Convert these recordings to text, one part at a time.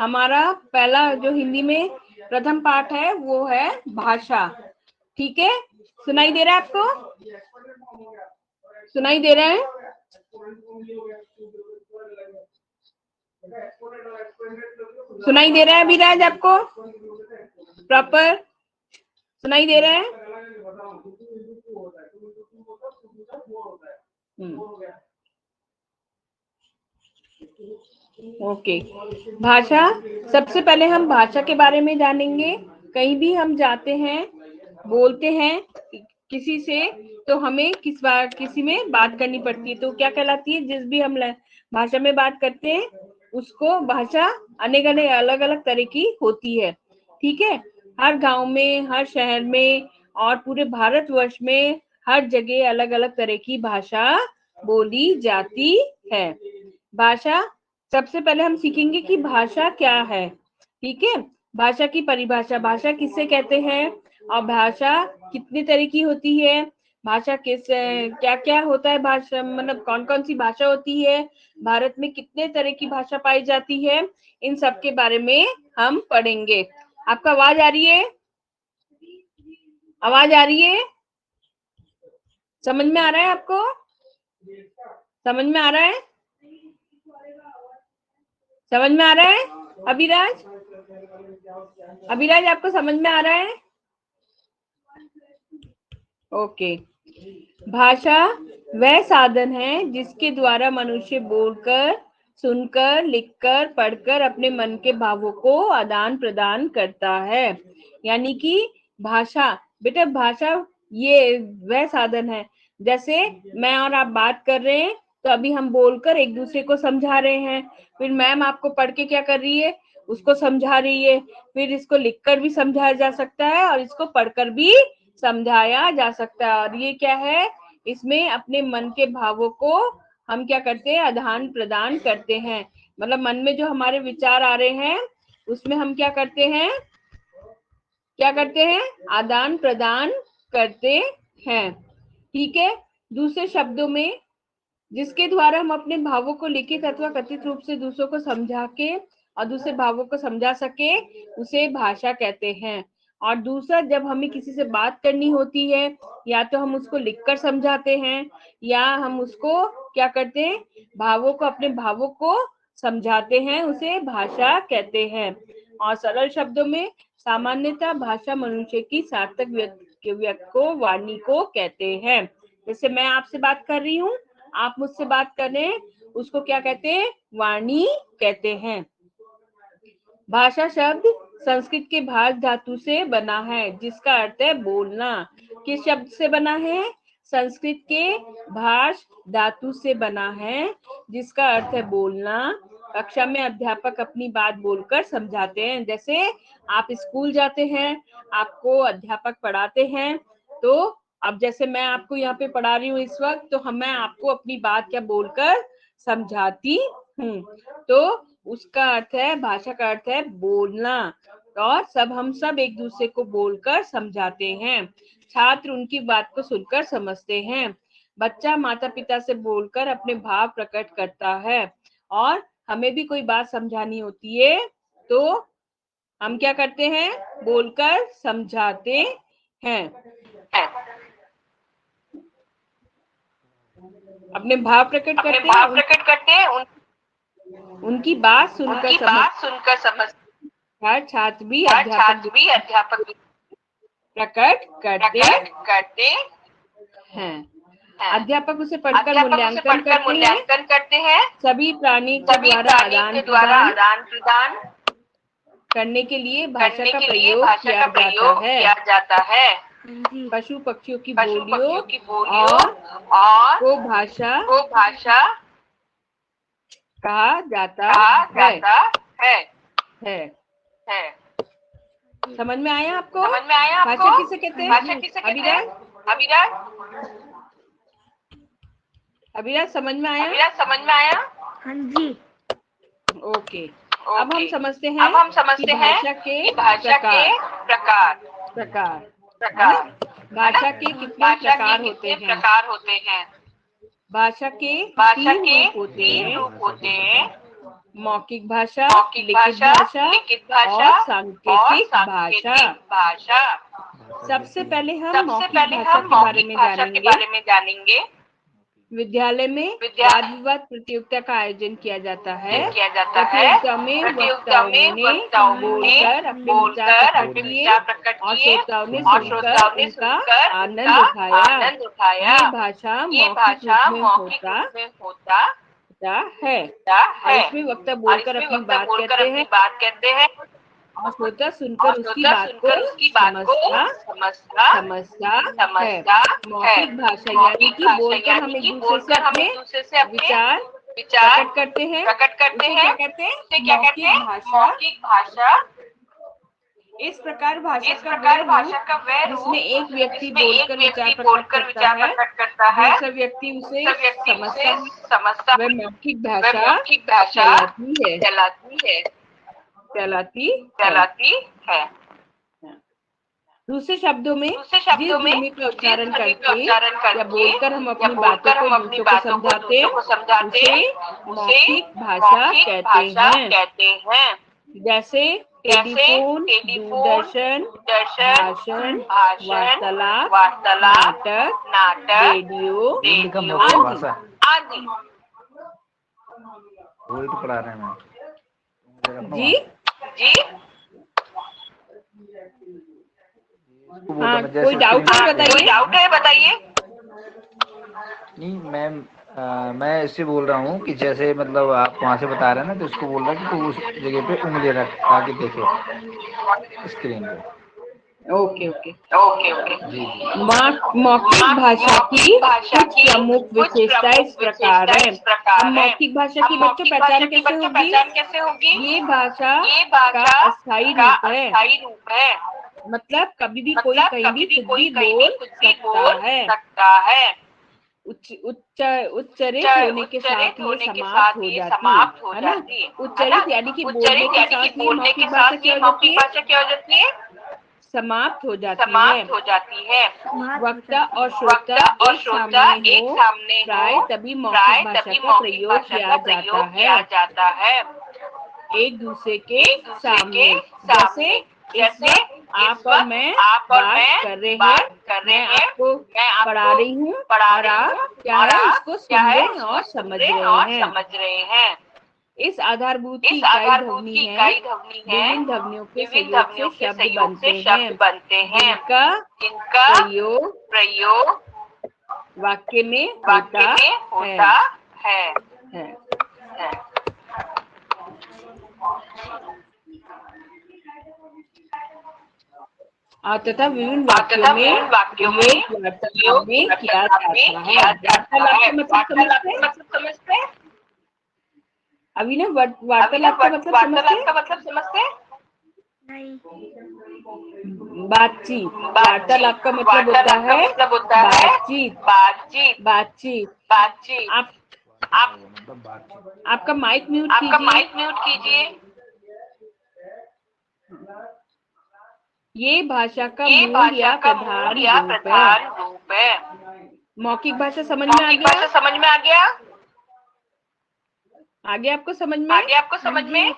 हमारा पहला जो हिंदी में प्रथम पाठ है वो है भाषा। ठीक है, सुनाई दे रहा है आपको? सुनाई दे रहा है? सुनाई दे रहा है अभिराज आपको? प्रॉपर सुनाई दे रहा है? ओके। भाषा, सबसे पहले हम भाषा के बारे में जानेंगे। कहीं भी हम जाते हैं, बोलते हैं किसी से, तो हमें किसी में बात करनी पड़ती है, तो क्या कहलाती है? जिस भी हम भाषा में बात करते हैं उसको भाषा अनेक अनेक अलग अलग तरह की होती है। ठीक है, हर गांव में, हर शहर में और पूरे भारतवर्ष में हर जगह अलग अलग तरह की भाषा बोली जाती है। भाषा, सबसे पहले हम सीखेंगे कि भाषा क्या है। ठीक है, भाषा की परिभाषा, भाषा किससे कहते हैं और भाषा कितने तरह की होती है, भाषा किस क्या क्या होता है, भाषा मतलब कौन कौन सी भाषा होती है, भारत में कितने तरह की भाषा पाई जाती है, इन सब के बारे में हम पढ़ेंगे। आपका आवाज आ रही है? आवाज आ रही है? समझ में आ रहा है आपको? समझ में आ रहा है? समझ में आ रहा है अभिराज? अभिराज आपको समझ में आ रहा है? ओके। भाषा वह साधन है जिसके द्वारा मनुष्य बोलकर, सुनकर, लिखकर, पढ़कर अपने मन के भावों को आदान प्रदान करता है। यानी कि भाषा, बेटा भाषा ये वह साधन है, जैसे मैं और आप बात कर रहे हैं तो अभी हम बोलकर एक दूसरे को समझा रहे हैं, फिर मैम आपको पढ़ के क्या कर रही है, उसको समझा रही है, फिर इसको लिखकर भी समझाया जा सकता है और इसको पढ़कर भी समझाया जा सकता है। और ये क्या है, इसमें अपने मन के भावों को हम क्या करते हैं, आदान प्रदान करते हैं। मतलब मन में जो हमारे विचार आ रहे हैं उसमें हम क्या करते हैं, आदान प्रदान करते हैं। ठीक है, दूसरे शब्दों में जिसके द्वारा हम अपने भावों को लिखित अथवा कथित रूप से दूसरों को समझा के और दूसरे भावों को समझा सके उसे भाषा कहते हैं। और दूसरा, जब हमें किसी से बात करनी होती है या तो हम उसको लिखकर समझाते हैं या हम उसको क्या करते हैं, भावों को, अपने भावों को समझाते हैं, उसे भाषा कहते हैं। और सरल शब्दों में सामान्यतः भाषा मनुष्य की सार्थक व्यक्त को, वाणी को कहते हैं। जैसे मैं आपसे बात कर रही हूँ, आप मुझसे बात कर रहे हैं, उसको क्या कहते हैं, वाणी कहते हैं। भाषा शब्द संस्कृत के भाष धातु से बना है जिसका अर्थ है बोलना। किस शब्द से बना है? संस्कृत के भाष धातु से बना है जिसका अर्थ है बोलना। कक्षा में अध्यापक अपनी बात बोलकर समझाते हैं। जैसे आप स्कूल जाते हैं, आपको अध्यापक पढ़ाते हैं, तो अब जैसे मैं आपको यहाँ पे पढ़ा रही हूँ इस वक्त, तो मैं आपको अपनी बात क्या बोलकर समझाती हूँ, तो उसका अर्थ है, भाषा का अर्थ है बोलना। और हम सब एक दूसरे को बोलकर समझाते हैं। छात्र उनकी बात को सुनकर समझते हैं। बच्चा माता पिता से बोलकर अपने भाव प्रकट करता है। और हमें भी कोई बात समझानी होती है तो हम क्या करते हैं, बोलकर समझाते हैं, अपने भाव प्रकट करते हैं, उनकी बात सुनकर समझते। हर छात्र भी अध्यापक प्रकट करते हैं। अध्यापक उसे पढ़कर मूल्यांकन करते हैं। सभी प्राणी के द्वारा आदान प्रदान करने के लिए भाषा का प्रयोग किया जाता है। पशु पक्षियों की बोलियों और को भाषा कहा जाता है। समझ में आया आपको? भाषा किसे कहते हैं? अभिराज समझ में आया? हाँ जी। ओके। अब हम समझते हैं कि भाषा के प्रकार भाषा के कितने प्रकार होते हैं। भाषा के तीन रूप होते हैं। मौखिक भाषा, मौखिक लिखित भाषा, लिखित भाषा और सांकेतिक भाषा। भाषा। सबसे पहले हम सबसे मौखिक पहले भाषा हम के बारे मौखिक में भाषा के जानेंगे। बारे में जानेंगे। विद्यालय में वाद विवाद प्रतियोगिता का आयोजन किया जाता है। प्रतियोगिता में वक्ताओं ने बोलकर अपने विचार प्रकट किए और श्रोताओं ने सुनकर उनका आनंद उठाया। ये भाषा मौखिक रूप में होता है और इसमें वक्ता बोलकर अपनी बात कहते हैं और श्रोता सुनकर उसकी बात को समझता है। मौखिक भाषा यानी कि बोलकर हम एक दूसरे से अपने विचार प्रकट करते हैं। उसे क्या कहते हैं? मौखिक भाषा। इस प्रकार भाषा का वह रूप जिसमें एक व्यक्ति बोलकर विचार प्रकट करता है, दूसरा व्यक्ति उसे समझता है, वह मौखिक भाषा कहलाती है। दूसरे शब्दों में जिस ध्वनि का उच्चारण करके या बोलकर हम अपनी बातों को दूसरों को समझाते उसे मौखिक भाषा कहते हैं। जैसे टेलीफोन, दूरदर्शन, भाषण, वार्तालाप, नाटक, रेडियो आदि। वही तो पढ़ा रहे हैं जी। हाँ, कोई डाउट है बताइए। नहीं मैम, मैं इससे बोल रहा हूँ कि जैसे मतलब आप वहाँ से बता रहे हैं ना, तो उसको बोल रहा है कि तो उस जगह पे उंगली रख ताकि देखे स्क्रीन पे। ओके। जी। मौखिक भाषा की कुछ प्रमुख विशेषताएं इस प्रकार है। हम मौखिक भाषा की बच्चों पहचान कैसे होगी? ये भाषा का अस्थायी रूप है। मतलब कभी भी कोई कहीं भी कुछ भी बोल सकता है। उच्चरित होने के साथ ये समाप्त हो जाती है ना। उच्चरित यानी कि बोलने के साथ ये मौखिक भाषा क्या हो जाती है? समाप्त हो जाती है। वक्ता और श्रोता एक सामने हो, तभी मौखिक भाषा का प्रयोग किया जाता है। एक दूसरे के सामने। जैसे आप और मैं बात कर रहे हैं, मैं आपको पढ़ा रही हूँ और आप क्या है इसको सुन रहे और समझ रहे हैं। इस आधारभूत की इकाई ध्वनि है। विभिन्न ध्वनियों के सहयोग से शब्द बनते हैं जिनका प्रयोग वाक्य में होता है। तथा विभिन्न वाक्यों में वार्तालाप में किया जाता है। मतलब समझते हैं? अभी ना वार्तालाप का मतलब समझते हैं? नहीं। बातचीत। वार्तालाप का मतलब होता है बातचीत। आपका माइक म्यूट कीजिए। ये भाषा का मूल या प्रधान रूप है। मौखिक भाषा समझ में आ गया? आगे आपको समझ में?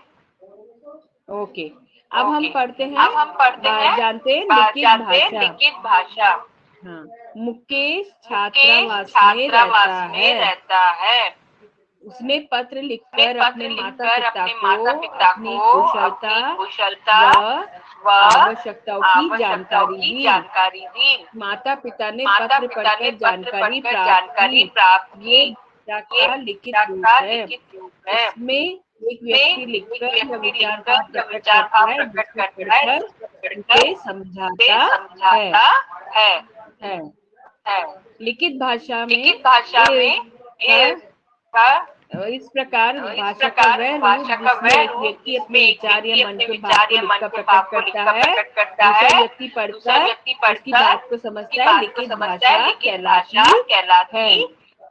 ओके। अब हम पढ़ते हैं जानते हैं लिखित भाषा। हाँ, मुकेश छात्रावास में रहता है। उसने पत्र लिखकर अपने माता पिता को अपनी कुशलता व आवश्यकताओं की जानकारी दी। माता पिता ने पत्र पढ़कर जानकारी प्राप्त की। ये का लिखित रूप है। इसमें एक व्यक्ति लिखकर विचार प्रकट करता है, जिसको पढ़कर उसे समझाता है। लिखित भाषा में इस प्रकार भाषा का वह रूप जिसमें एक व्यक्ति अपने विचार या मन के भाव को लिखकर प्रकट करता है, दूसरा व्यक्ति पढ़कर उसकी बात को समझता है। लिखित भाषा कहलाती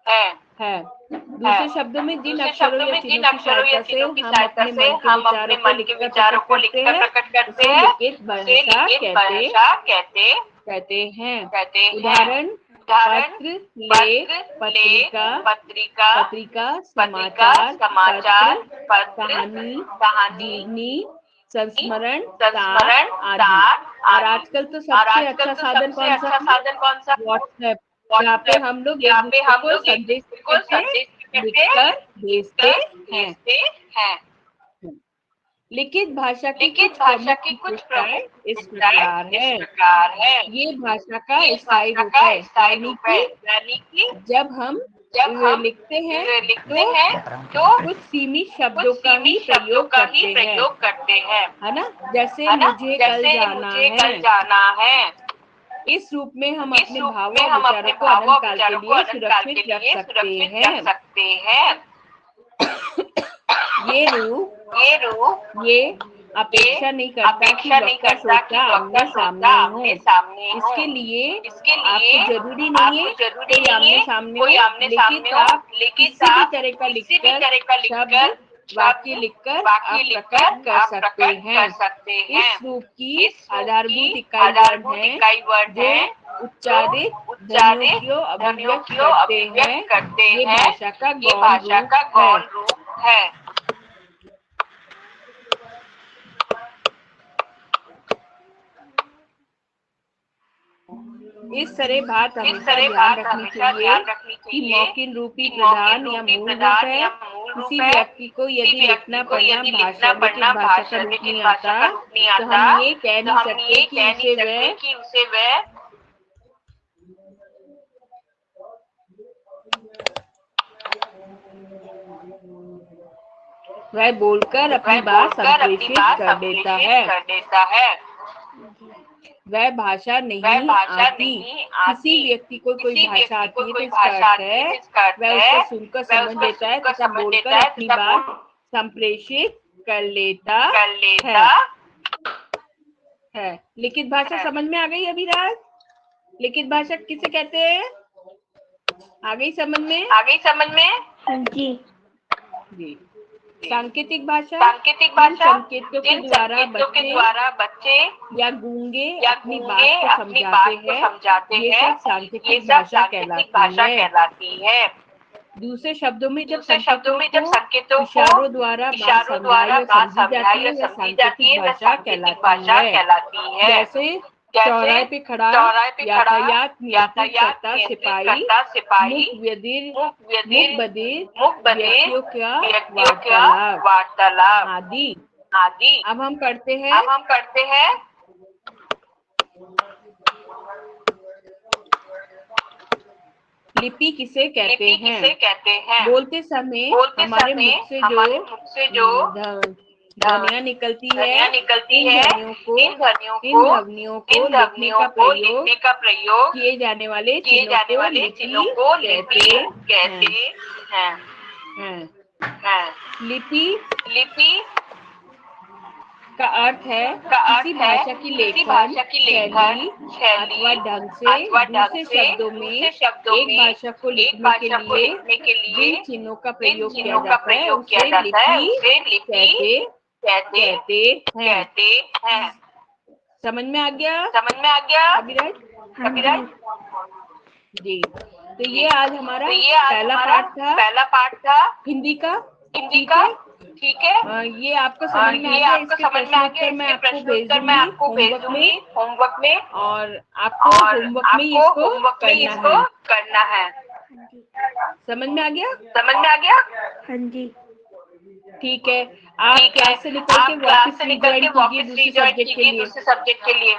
है। दूसरे शब्दों में जिन अक्षरों या चिन्हों की सहायता से हम अपने मन के विचारों को लिखकर प्रकट करते हैं, लिखित भाषा कहते हैं। उदाहरण पत्र, लेख, पत्रिका, पत्रिका, समाचार, पत्र, कहानी, जीवनी, संस्मरण, तार आदि। और आजकल तो सबसे अच्छा साधन कौन सा? व्हाट्सएप, जहाँ पे हम लोग एक दूसरे को संदेश लिखकर भेजते हैं। लिखित भाषा की कुछ विशेषताएं इस प्रकार है। ये भाषा का स्थायी रूप है, यानी कि जब हम लिखते हैं तो कुछ सीमित शब्दों का ही प्रयोग करते हैं, है ना। जैसे मुझे कल जाना है। इस रूप में हम अपने भावों और विचारों को अनंत काल के लिए सुरक्षित रख सकते हैं। ये रूप ये अपेक्षा नहीं करता कि वक्ता श्रोता आमने सामने हो। इसके लिए आपको जरूरी नहीं है कोई आमने सामने हो, लेकिन आप किसी भी तरह का लिखकर शब्द वाक्य लिखकर आप प्रकट कर सकते हैं। इस रूप की आधारभूत इकाई वर्ड है जो उच्चारित ध्वनियों को अभिव्यक्त करते हैं। ये भाषा का गौण रूप है। इस तरह बात हमेशा ध्यान रखनी चाहिए कि मौखिक रूपी प्रधान या मूल रूप है। किसी व्यक्ति को यदि लिखना पढ़ना भाषा का रूप नहीं आता तो हम ये कह नहीं सकते कि उसे वह बोलकर अपनी बात संप्रेषित कर देता है। वह भाषा नहीं आती। किसी व्यक्ति को कोई भाषा आती है तो इसका अर्थ है वह उसको सुनकर समझ लेता है तथा बोलकर अपनी बात संप्रेषित कर लेता है। लिखित भाषा समझ में आ गई अभिराज? लिखित भाषा किसे कहते हैं? आ गई समझ में? हाँ जी। सांकेतिक भाषा संकेतों के द्वारा बच्चे या गूंगे अपनी बात को समझाते हैं। ये सब सांकेतिक भाषा कहलाती है। दूसरे शब्दों में जब संकेतों को इशारों द्वारा बात समझाई या समझी जाती है वह सांकेतिक भाषा कहलाती है। जैसे चौराहे पे खड़ा यातायात नियंत्रित करता सिपाही, मुख बधिर व्यक्तियों का वार्तालाप आदि। अब हम करते हैं लिपि किसे कहते हैं? बोलते समय हमारे मुख से जो ध्वनियाँ निकलती है इन ध्वनियों को लिखने का प्रयोग किए जाने वाले चिन्हों को लिपि कहते हैं। लिपि का अर्थ है किसी भाषा की लेखन शैली अथवा ढंग से दूसरे शब्दों में एक भाषा को लिखने के लिए जिन चिन्हों का प्रयोग किया जाता है उसे लिपि कहते हैं। समझ में आ गया अभिराज? जी। तो ये आज हमारा पहला पार्ट था हिंदी का। ठीक है। ये आपको समझ में आ गया? इसके प्रश्नोत्तर मैं आपको भेज दूंगी होमवर्क में, और आपको होमवर्क में इसको करना है। समझ में आ गया? हाँ जी। ठीक है। आप क्लास से निकल के वापस रिज्वाइन कीजिए दूसरे सब्जेक्ट के लिए।